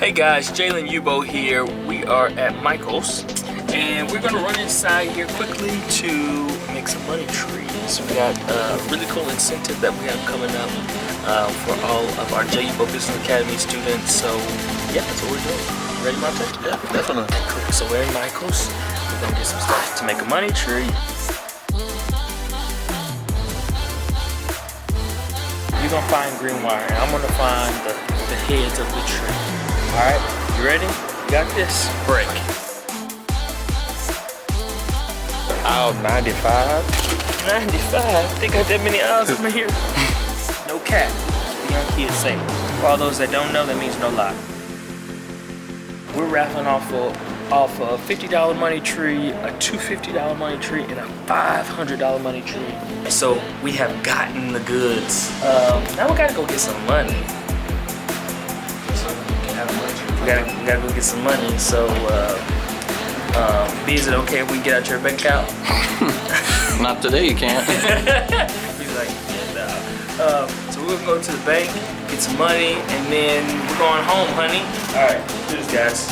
Hey guys, Jalen Uboh here. We are at Michael's and we're gonna run inside here quickly to make some money trees. We got a really cool incentive that we have coming up for all of our J Uboh Business Academy students. So yeah, that's what we're doing. Ready, Monte? Yeah, definitely. Cool. So we're in Michael's. We're gonna get some stuff to make a money tree. You're gonna find green wire and I'm gonna find the heads of the tree. Alright, you ready? You got this? Break. Aisle 95. 95? They got that many aisles up in here? No cap. The young kids say. For all those that don't know, that means no lie. We're raffling off a $50 money tree, a $250 money tree, and a $500 money tree. So we have gotten the goods. Now we gotta go get some money. We gotta go get some money. So, B, is it okay if we get out your bank account? Not today, you can't. He's like, yeah, nah. So we're gonna go to the bank, get some money, and then we're going home, honey. All right, let's do this, guys.